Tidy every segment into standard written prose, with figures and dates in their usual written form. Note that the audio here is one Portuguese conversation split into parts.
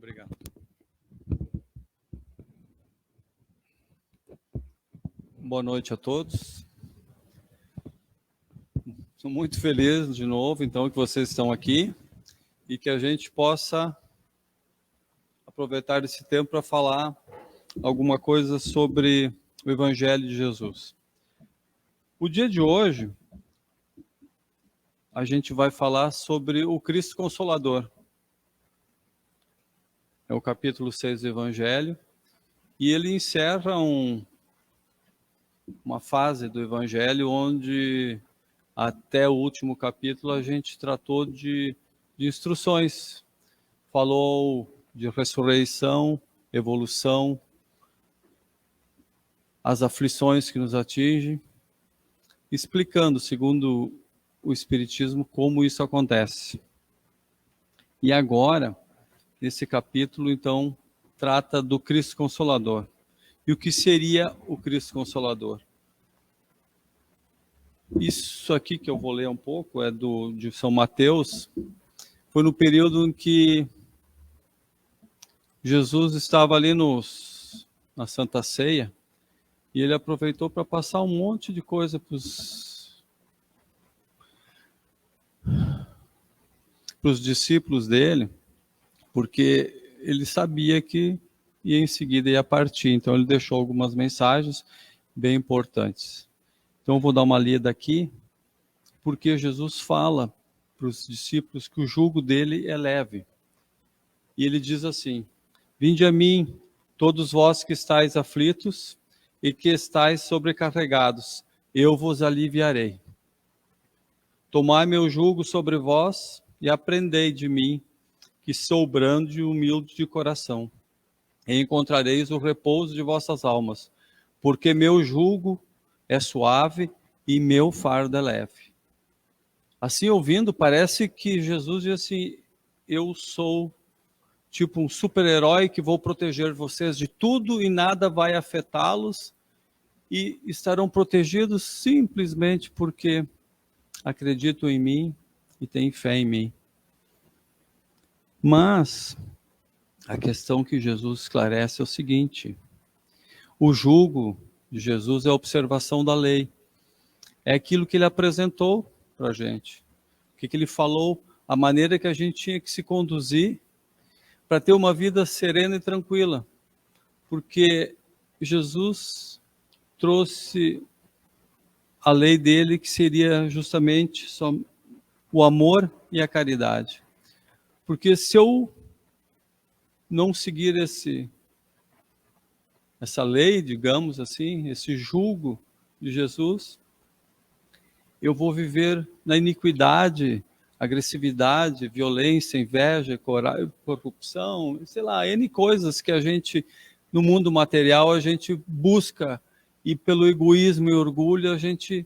Obrigado. Boa noite a todos. Estou muito feliz de novo, então, que vocês estão aqui e que a gente possa aproveitar esse tempo para falar alguma coisa sobre o Evangelho de Jesus. O dia de hoje, a gente vai falar sobre o Cristo Consolador. É o capítulo 6 do Evangelho, e ele encerra uma fase do Evangelho onde, até o último capítulo, a gente tratou de instruções. Falou de ressurreição, evolução, as aflições que nos atingem, explicando, segundo o Espiritismo, como isso acontece. E agora, nesse capítulo, então, trata do Cristo Consolador. E o que seria o Cristo Consolador? Isso aqui que eu vou ler um pouco é de São Mateus. Foi no período em que Jesus estava ali na Santa Ceia, e ele aproveitou para passar um monte de coisa para os discípulos dele, porque ele sabia que em seguida ia partir. Então ele deixou algumas mensagens bem importantes. Então eu vou dar uma lida aqui, porque Jesus fala para os discípulos que o jugo dele é leve. E ele diz assim: vinde a mim, todos vós que estáis aflitos e que estáis sobrecarregados, eu vos aliviarei. Tomai meu jugo sobre vós e aprendei de mim, que sou brando e humilde de coração, e encontrareis o repouso de vossas almas, porque meu jugo é suave e meu fardo é leve. Assim, ouvindo, parece que Jesus diz assim: eu sou tipo um super-herói que vou proteger vocês de tudo e nada vai afetá-los, e estarão protegidos simplesmente porque acreditam em mim e têm fé em mim. Mas a questão que Jesus esclarece é o seguinte: o jugo de Jesus é a observação da lei, é aquilo que ele apresentou para a gente, o que ele falou, a maneira que a gente tinha que se conduzir para ter uma vida serena e tranquila, porque Jesus trouxe a lei dele, que seria justamente só o amor e a caridade. Porque se eu não seguir essa lei, digamos assim, esse jugo de Jesus, eu vou viver na iniquidade, agressividade, violência, inveja, corrupção, sei lá, N coisas que a gente, no mundo material, a gente busca, e pelo egoísmo e orgulho a gente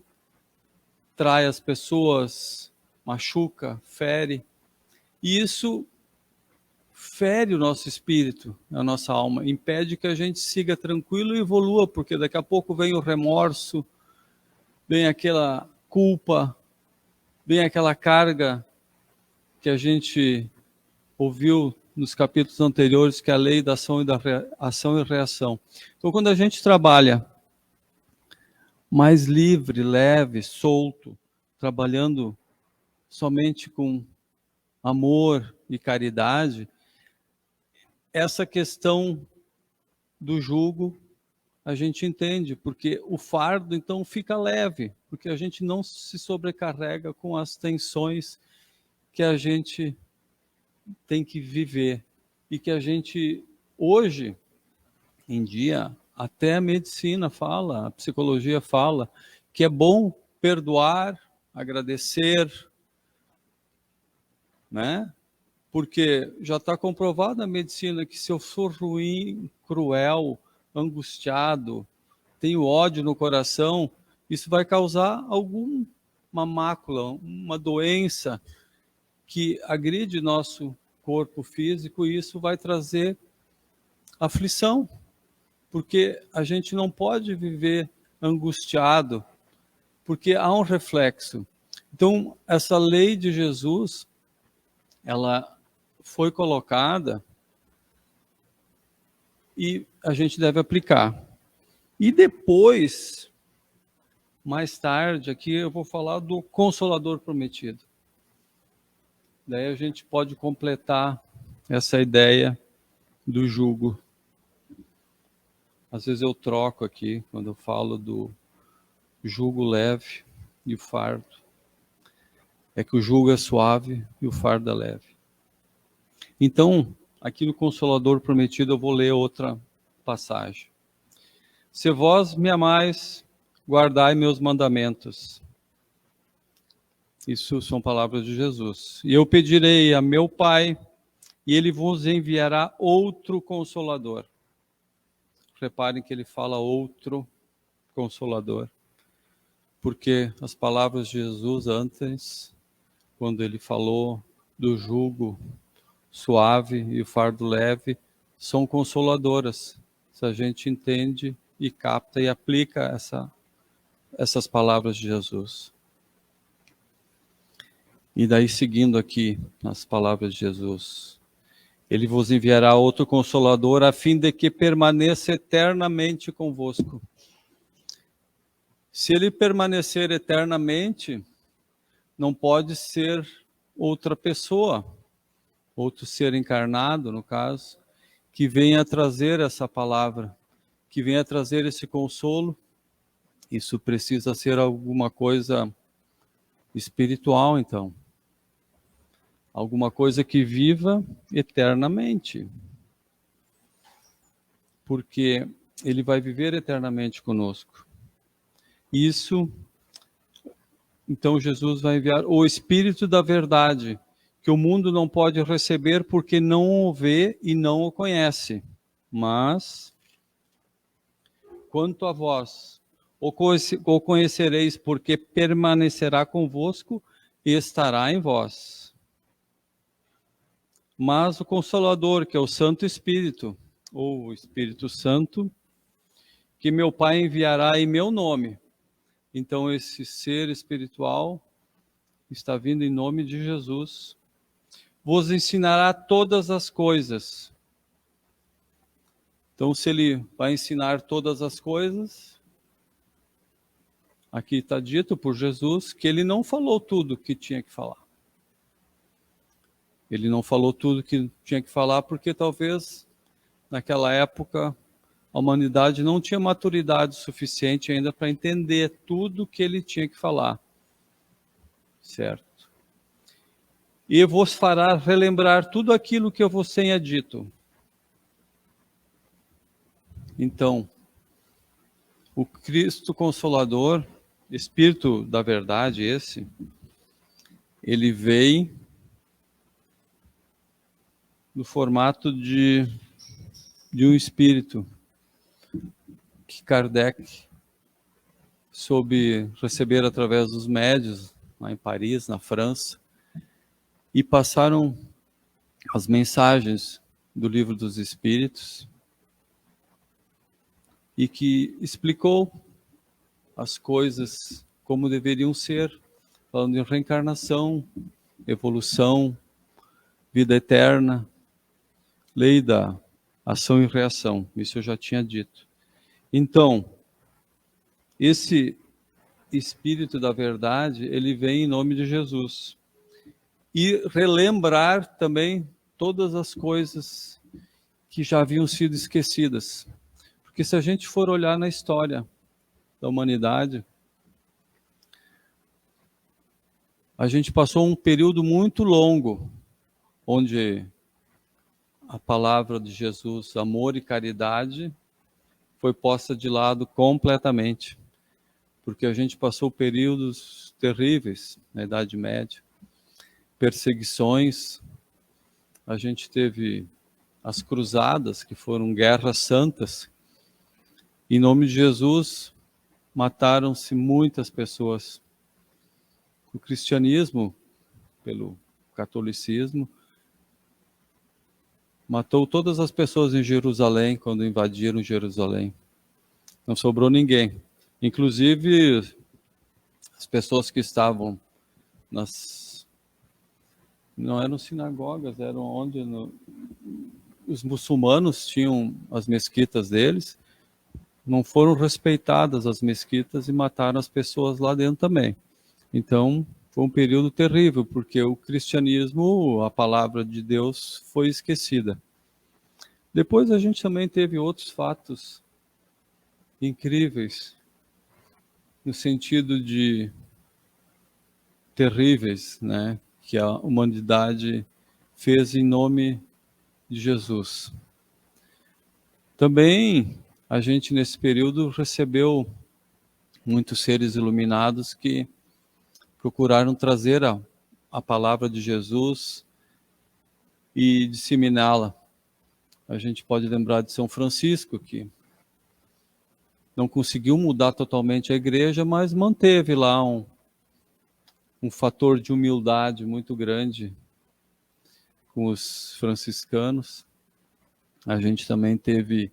trai as pessoas, machuca, fere, e isso fere o nosso espírito, a nossa alma, impede que a gente siga tranquilo e evolua, porque daqui a pouco vem o remorso, vem aquela culpa, vem aquela carga que a gente ouviu nos capítulos anteriores, que é a lei da ação e reação. Então, quando a gente trabalha mais livre, leve, solto, trabalhando somente com amor e caridade, essa questão do jugo a gente entende, porque o fardo então fica leve, porque a gente não se sobrecarrega com as tensões que a gente tem que viver, e que a gente, hoje em dia, até a medicina fala, a psicologia fala, que é bom perdoar, agradecer, né? Porque já está comprovado na medicina que se eu sou ruim, cruel, angustiado, tenho ódio no coração, isso vai causar alguma mácula, uma doença que agride nosso corpo físico, e isso vai trazer aflição, porque a gente não pode viver angustiado, porque há um reflexo. Então, essa lei de Jesus, ela foi colocada e a gente deve aplicar. E depois, mais tarde, aqui eu vou falar do Consolador Prometido. Daí a gente pode completar essa ideia do jugo. Às vezes eu troco aqui, quando eu falo do jugo leve e o fardo. É que o jugo é suave e o fardo é leve. Então, aqui no Consolador Prometido eu vou ler outra passagem. Se vós me amais, guardai meus mandamentos. Isso são palavras de Jesus. E eu pedirei a meu Pai, e ele vos enviará outro Consolador. Reparem que ele fala outro Consolador. Porque as palavras de Jesus antes, quando ele falou do jugo suave e o fardo leve, são consoladoras. Se a gente entende e capta e aplica essas palavras de Jesus. E daí, seguindo aqui as palavras de Jesus, ele vos enviará outro Consolador, a fim de que permaneça eternamente convosco. Se ele permanecer eternamente, não pode ser outra pessoa, outro ser encarnado, no caso, que venha trazer essa palavra, que venha trazer esse consolo. Isso precisa ser alguma coisa espiritual, então. Alguma coisa que viva eternamente. Porque ele vai viver eternamente conosco. Isso, então Jesus vai enviar o Espírito da Verdade, que o mundo não pode receber porque não o vê e não o conhece. Mas, quanto a vós, o conhecereis porque permanecerá convosco e estará em vós. Mas o Consolador, que é o Santo Espírito, ou o Espírito Santo, que meu Pai enviará em meu nome. Então esse ser espiritual está vindo em nome de Jesus. Vos ensinará todas as coisas. Então se ele vai ensinar todas as coisas, aqui está dito por Jesus que ele não falou tudo que tinha que falar. Ele não falou tudo que tinha que falar porque talvez naquela época a humanidade não tinha maturidade suficiente ainda para entender tudo que ele tinha que falar. Certo? E vos fará relembrar tudo aquilo que eu vos tenha dito. Então, o Cristo Consolador, Espírito da Verdade esse, ele veio no formato de um espírito que Kardec soube receber através dos médiuns, lá em Paris, na França, e passaram as mensagens do Livro dos Espíritos e que explicou as coisas como deveriam ser, falando em reencarnação, evolução, vida eterna, lei da ação e reação. Isso eu já tinha dito. Então, esse Espírito da Verdade, ele vem em nome de Jesus. E relembrar também todas as coisas que já haviam sido esquecidas. Porque se a gente for olhar na história da humanidade, a gente passou um período muito longo, onde a palavra de Jesus, amor e caridade, foi posta de lado completamente. Porque a gente passou períodos terríveis na Idade Média, perseguições, a gente teve as cruzadas, que foram guerras santas. Em nome de Jesus, mataram-se muitas pessoas. O cristianismo, pelo catolicismo, matou todas as pessoas em Jerusalém, quando invadiram Jerusalém. Não sobrou ninguém. Inclusive, as pessoas que estavam nas... Não eram sinagogas, eram onde? os muçulmanos tinham as mesquitas deles, não foram respeitadas as mesquitas e mataram as pessoas lá dentro também. Então, foi um período terrível, porque o cristianismo, a palavra de Deus, foi esquecida. Depois a gente também teve outros fatos incríveis, no sentido de terríveis, né, que a humanidade fez em nome de Jesus. Também a gente nesse período recebeu muitos seres iluminados que procuraram trazer a palavra de Jesus e disseminá-la. A gente pode lembrar de São Francisco, que não conseguiu mudar totalmente a igreja, mas manteve lá um fator de humildade muito grande com os franciscanos. A gente também teve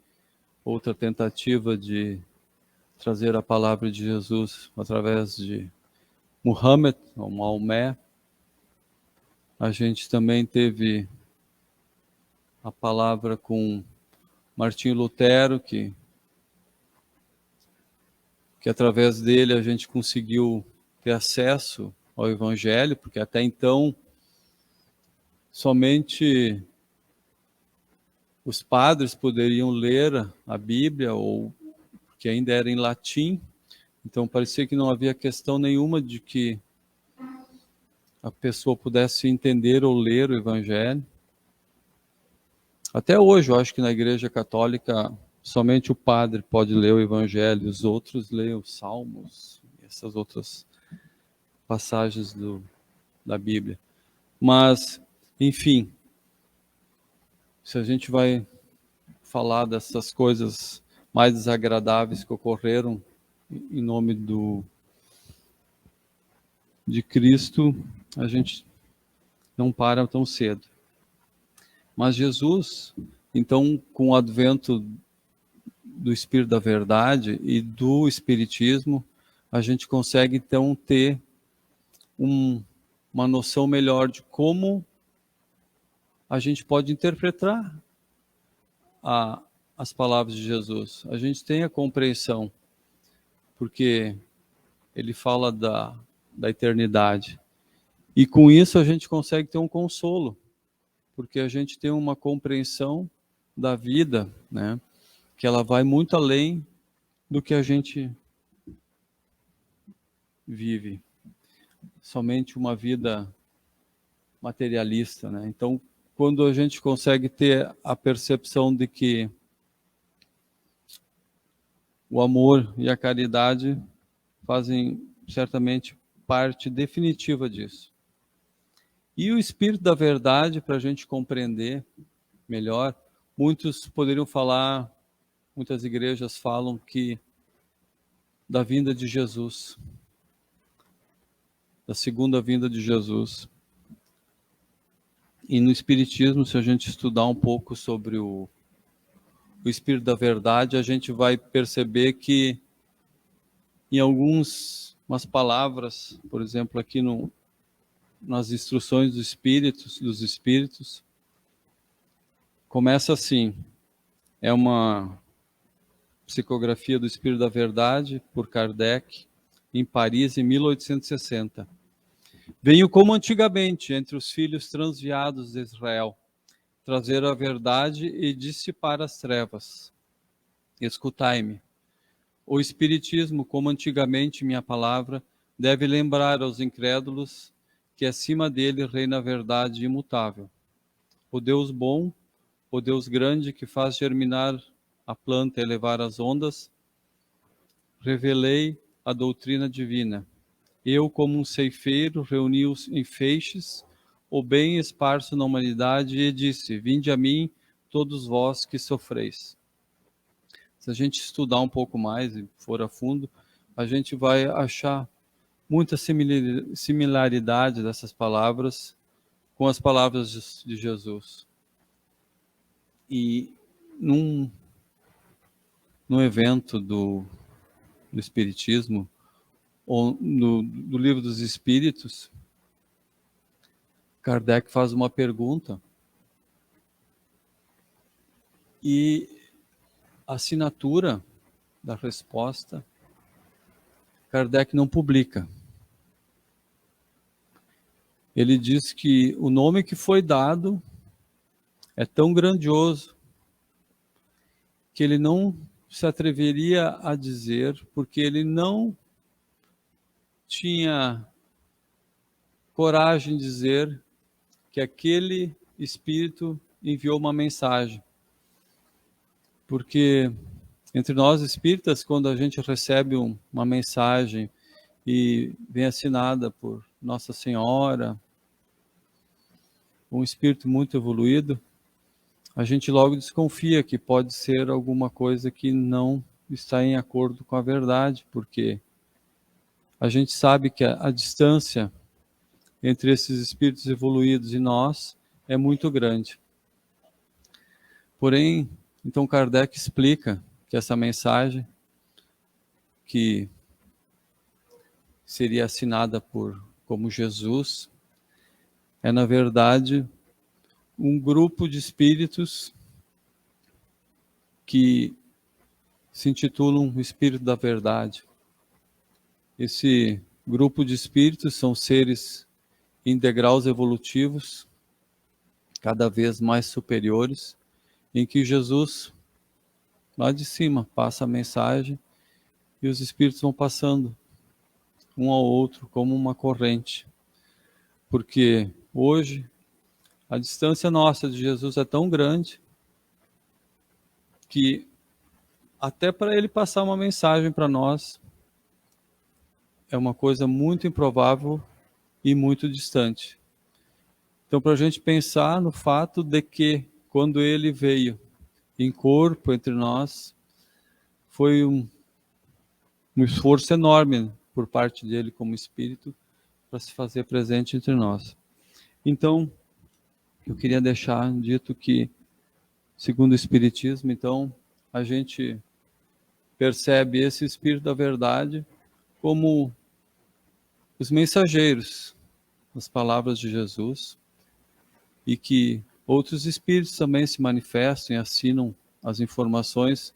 outra tentativa de trazer a palavra de Jesus através de Muhammad, ou Maomé. A gente também teve a palavra com Martinho Lutero, que através dele a gente conseguiu ter acesso ao Evangelho, porque até então somente os padres poderiam ler a Bíblia, ou que ainda era em latim, então parecia que não havia questão nenhuma de que a pessoa pudesse entender ou ler o Evangelho. Até hoje, eu acho que na Igreja Católica somente o padre pode ler o Evangelho, os outros leem os Salmos, essas outras passagens da Bíblia. Mas, enfim, se a gente vai falar dessas coisas mais desagradáveis que ocorreram em nome de Cristo, a gente não para tão cedo. Mas Jesus, então, com o advento do Espírito da Verdade e do Espiritismo, a gente consegue então ter uma noção melhor de como a gente pode interpretar as palavras de Jesus. A gente tem a compreensão, porque ele fala da eternidade. E com isso a gente consegue ter um consolo, porque a gente tem uma compreensão da vida, né, que ela vai muito além do que a gente vive. Somente uma vida materialista, né? Então, quando a gente consegue ter a percepção de que o amor e a caridade fazem certamente parte definitiva disso. E o Espírito da Verdade, para a gente compreender melhor, muitos poderiam falar, muitas igrejas falam que da vinda de Jesus, da segunda vinda de Jesus. E no Espiritismo, se a gente estudar um pouco sobre o Espírito da Verdade, a gente vai perceber que em algumas palavras, por exemplo, aqui nas instruções dos Espíritos, começa assim, é uma psicografia do Espírito da Verdade, por Kardec, em Paris, em 1860. Venho como antigamente, entre os filhos transviados de Israel, trazer a verdade e dissipar as trevas. Escutai-me. O Espiritismo, como antigamente minha palavra, deve lembrar aos incrédulos que acima dele reina a verdade imutável. O Deus bom, o Deus grande que faz germinar a planta e elevar as ondas, revelei a doutrina divina. Eu, como um ceifeiro, reuni-os em feixes, o bem esparso na humanidade, e disse: vinde a mim, todos vós que sofreis. Se a gente estudar um pouco mais e for a fundo, a gente vai achar muita similaridade dessas palavras com as palavras de Jesus. E num evento do Espiritismo, ou do Livro dos Espíritos, Kardec faz uma pergunta E a assinatura da resposta, Kardec não publica. Ele diz que o nome que foi dado é tão grandioso que ele não se atreveria a dizer, porque ele não tinha coragem de dizer que aquele espírito enviou uma mensagem. Porque entre nós espíritas, quando a gente recebe uma mensagem e vem assinada por Nossa Senhora, um espírito muito evoluído, a gente logo desconfia que pode ser alguma coisa que não está em acordo com a verdade, porque a gente sabe que a distância entre esses espíritos evoluídos e nós é muito grande. Porém, então Kardec explica que essa mensagem, que seria assinada como Jesus, é na verdade um grupo de espíritos que se intitulam o Espírito da Verdade. Esse grupo de espíritos são seres em degraus evolutivos, cada vez mais superiores, em que Jesus, lá de cima, passa a mensagem e os espíritos vão passando um ao outro como uma corrente. Porque hoje a distância nossa de Jesus é tão grande que até para ele passar uma mensagem para nós é uma coisa muito improvável e muito distante. Então, para a gente pensar no fato de que, quando ele veio em corpo entre nós, foi um esforço enorme por parte dele como espírito para se fazer presente entre nós. Então, eu queria deixar dito que, segundo o Espiritismo, então, a gente percebe esse Espírito da Verdade como os mensageiros das palavras de Jesus, e que outros espíritos também se manifestam e assinam as informações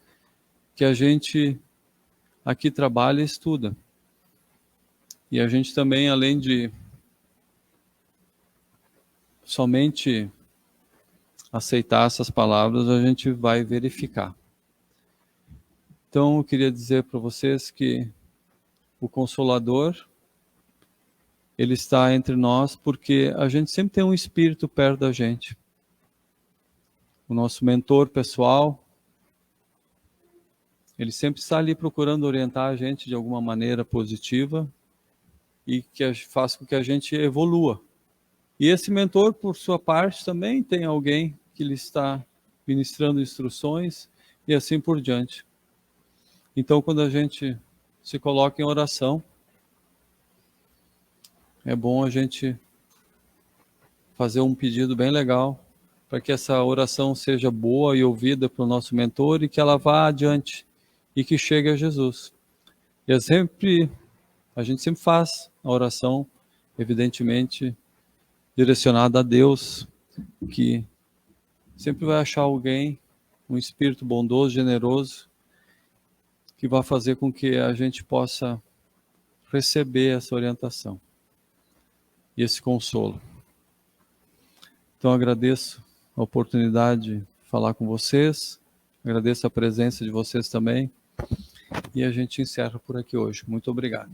que a gente aqui trabalha e estuda. E a gente também, além de somente aceitar essas palavras, a gente vai verificar. Então, eu queria dizer para vocês que o Consolador, ele está entre nós porque a gente sempre tem um espírito perto da gente. O nosso mentor pessoal, ele sempre está ali procurando orientar a gente de alguma maneira positiva e que faça com que a gente evolua. E esse mentor, por sua parte, também tem alguém que lhe está ministrando instruções e assim por diante. Então, quando a gente se coloca em oração, é bom a gente fazer um pedido bem legal para que essa oração seja boa e ouvida pelo nosso mentor e que ela vá adiante e que chegue a Jesus. E a gente sempre faz a oração, evidentemente, direcionada a Deus, que sempre vai achar alguém, um espírito bondoso, generoso, que vai fazer com que a gente possa receber essa orientação e esse consolo. Então, agradeço a oportunidade de falar com vocês, agradeço a presença de vocês também, e a gente encerra por aqui hoje. Muito obrigado.